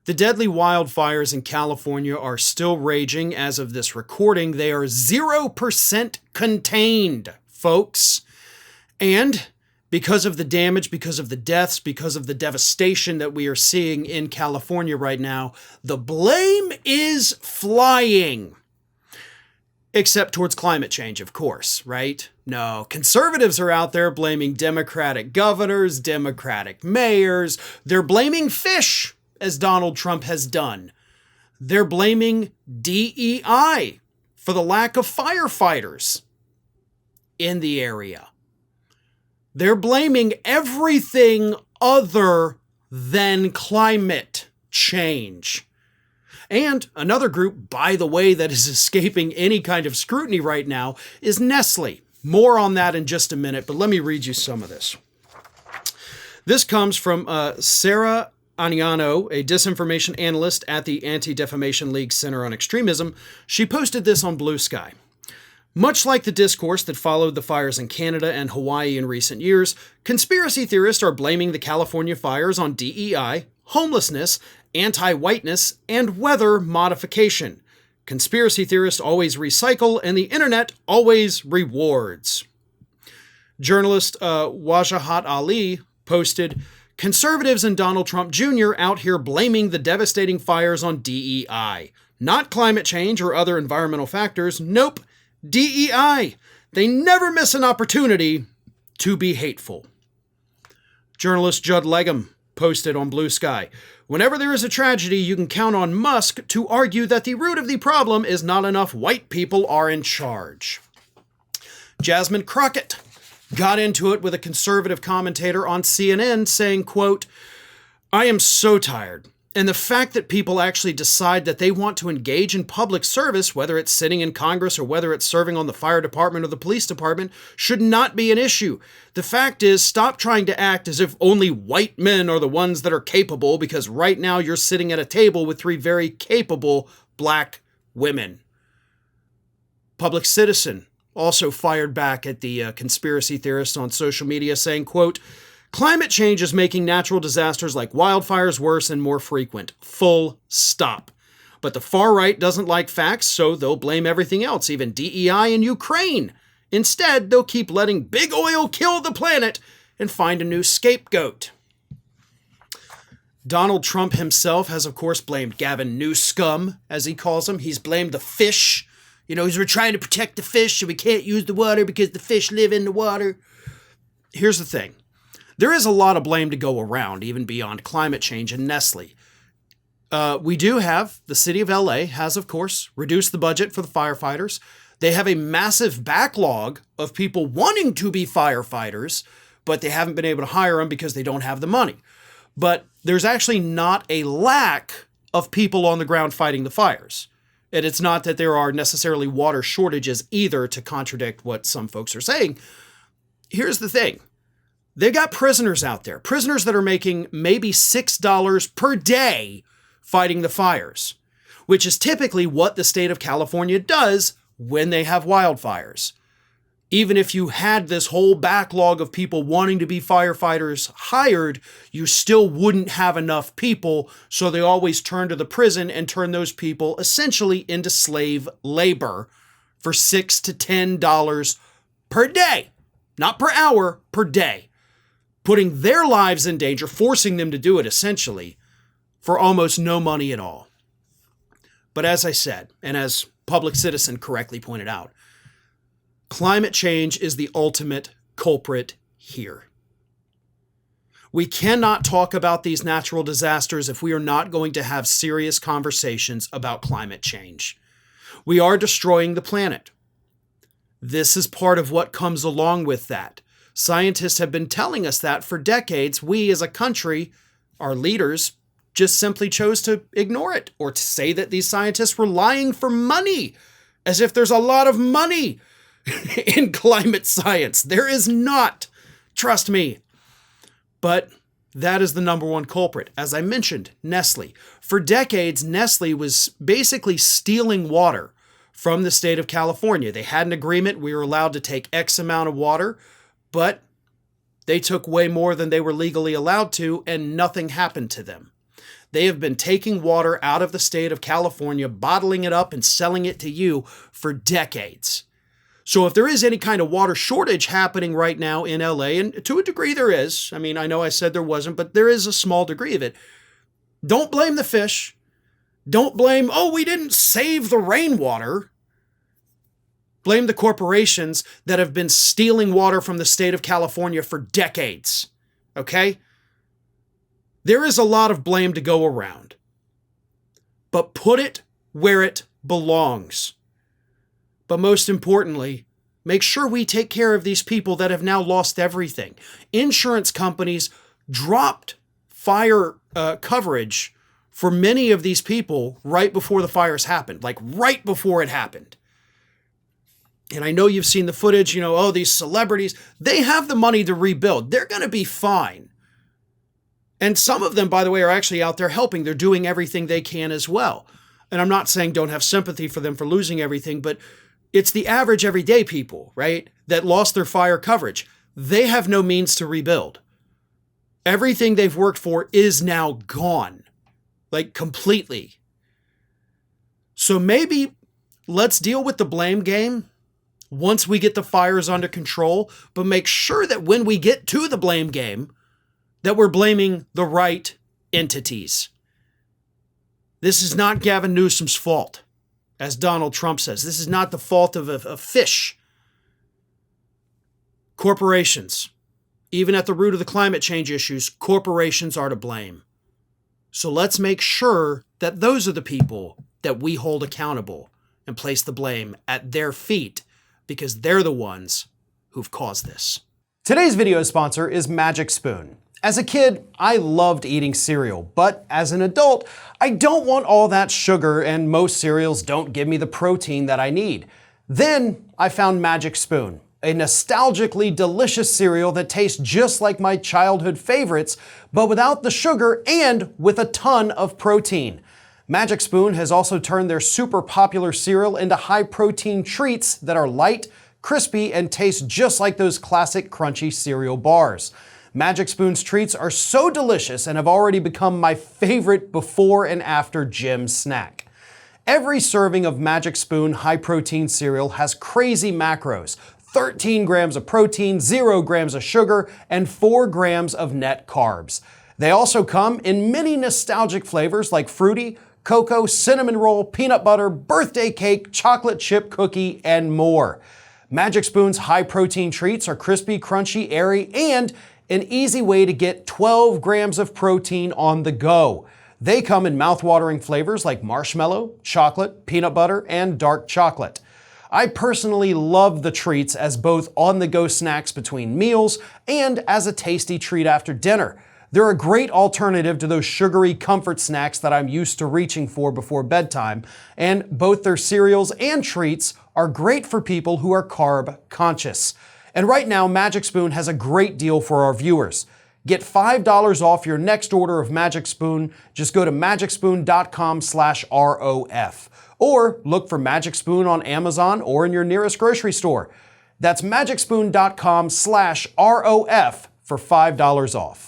The deadly wildfires in California are still raging as of this recording. They are 0% contained, folks. And because of the damage, because of the deaths, because of the devastation that we are seeing in California right now, the blame is flying. Except towards climate change, of course, right? No, conservatives are out there blaming Democratic governors, Democratic mayors. They're blaming fish, as Donald Trump has done. They're blaming DEI for the lack of firefighters in the area. They're blaming everything other than climate change. And another group, by the way, that is escaping any kind of scrutiny right now is Nestle. More on that in just a minute, but let me read you some of this. This comes from Sarah Aniano, a disinformation analyst at the Anti-Defamation League Center on Extremism. She posted this on Blue Sky. Much like the discourse that followed the fires in Canada and Hawaii in recent years, conspiracy theorists are blaming the California fires on DEI, homelessness, anti-whiteness, and weather modification. Conspiracy theorists always recycle, and the internet always rewards. Journalist Wajahat Ali posted, "Conservatives and Donald Trump Jr. out here blaming the devastating fires on DEI. Not climate change or other environmental factors. Nope, DEI. They never miss an opportunity to be hateful." Journalist Judd Legum posted on Blue Sky, "Whenever there is a tragedy, you can count on Musk to argue that the root of the problem is not enough white people are in charge." Jasmine Crockett got into it with a conservative commentator on CNN saying, quote, "I am so tired. And the fact that people actually decide that they want to engage in public service, whether it's sitting in Congress or whether it's serving on the fire department or the police department, should not be an issue. The fact is, stop trying to act as if only white men are the ones that are capable, because right now you're sitting at a table with 3 very capable black women." Public Citizen also fired back at the conspiracy theorists on social media saying, quote, "Climate change is making natural disasters like wildfires worse and more frequent. Full stop. But the far right doesn't like facts, so they'll blame everything else, even DEI and Ukraine. Instead, they'll keep letting big oil kill the planet and find a new scapegoat." Donald Trump himself has, of course, blamed Gavin Newscum, as he calls him. He's blamed the fish. We're trying to protect the fish, and we can't use the water because the fish live in the water. Here's the thing. There is a lot of blame to go around, even beyond climate change and Nestle. We do have, the city of LA has, of course, reduced the budget for the firefighters. They have a massive backlog of people wanting to be firefighters, but they haven't been able to hire them because they don't have the money. But there's actually not a lack of people on the ground fighting the fires. And it's not that there are necessarily water shortages either, to contradict what some folks are saying. Here's the thing. They got prisoners out there, prisoners that are making maybe $6 per day fighting the fires, which is typically what the state of California does when they have wildfires. Even if you had this whole backlog of people wanting to be firefighters hired, you still wouldn't have enough people, so they always turn to the prison and turn those people essentially into slave labor for $6 to $10 per day, not per hour, per day, putting their lives in danger, forcing them to do it essentially for almost no money at all. But as I said, and as Public Citizen correctly pointed out, climate change is the ultimate culprit here. We cannot talk about these natural disasters if we are not going to have serious conversations about climate change. We are destroying the planet. This is part of what comes along with that. Scientists have been telling us that for decades. We as a country, our leaders, just simply chose to ignore it, or to say that these scientists were lying for money, as if there's a lot of money in climate science. There is not. Trust me. But that is the number one culprit. As I mentioned, Nestle. For decades, Nestle was basically stealing water from the state of California. They had an agreement. We were allowed to take X amount of water, but they took way more than they were legally allowed to, and nothing happened to them. They have been taking water out of the state of California, bottling it up and selling it to you for decades. So if there is any kind of water shortage happening right now in LA, and to a degree there is, I mean, I know I said there wasn't, but there is a small degree of it. Don't blame the fish. Don't blame, oh, we didn't save the rainwater. Blame the corporations that have been stealing water from the state of California for decades. Okay? There is a lot of blame to go around. But put it where it belongs. But most importantly, make sure we take care of these people that have now lost everything. Insurance companies dropped fire coverage for many of these people right before the fires happened, like right before it happened. And I know you've seen the footage, oh, these celebrities, they have the money to rebuild. They're going to be fine. And some of them, by the way, are actually out there helping. They're doing everything they can as well. And I'm not saying don't have sympathy for them for losing everything, but it's the average everyday people, right, that lost their fire coverage. They have no means to rebuild. Everything they've worked for is now gone, like completely. So maybe let's deal with the blame game once we get the fires under control, but make sure that when we get to the blame game, that we're blaming the right entities. This is not Gavin Newsom's fault, as Donald Trump says. This is not the fault of a fish. Corporations, even at the root of the climate change issues, corporations are to blame. So let's make sure that those are the people that we hold accountable and place the blame at their feet, because they're the ones who've caused this. Today's video sponsor is Magic Spoon. As a kid, I loved eating cereal, but as an adult, I don't want all that sugar and most cereals don't give me the protein that I need. Then I found Magic Spoon, a nostalgically delicious cereal that tastes just like my childhood favorites, but without the sugar and with a ton of protein. Magic Spoon has also turned their super popular cereal into high-protein treats that are light, crispy, and taste just like those classic crunchy cereal bars. Magic Spoon's treats are so delicious and have already become my favorite before and after gym snack. Every serving of Magic Spoon high-protein cereal has crazy macros: 13 grams of protein, 0 grams of sugar, and 4 grams of net carbs. They also come in many nostalgic flavors like fruity, cocoa, cinnamon roll, peanut butter, birthday cake, chocolate chip cookie, and more. Magic Spoon's high-protein treats are crispy, crunchy, airy, and an easy way to get 12 grams of protein on the go. They come in mouth-watering flavors like marshmallow, chocolate, peanut butter, and dark chocolate. I personally love the treats as both on-the-go snacks between meals and as a tasty treat after dinner. They're a great alternative to those sugary comfort snacks that I'm used to reaching for before bedtime, and both their cereals and treats are great for people who are carb conscious. And right now, Magic Spoon has a great deal for our viewers. Get $5 off your next order of Magic Spoon. Just go to magicspoon.com/ROF. Or look for Magic Spoon on Amazon or in your nearest grocery store. That's magicspoon.com/ROF for $5 off.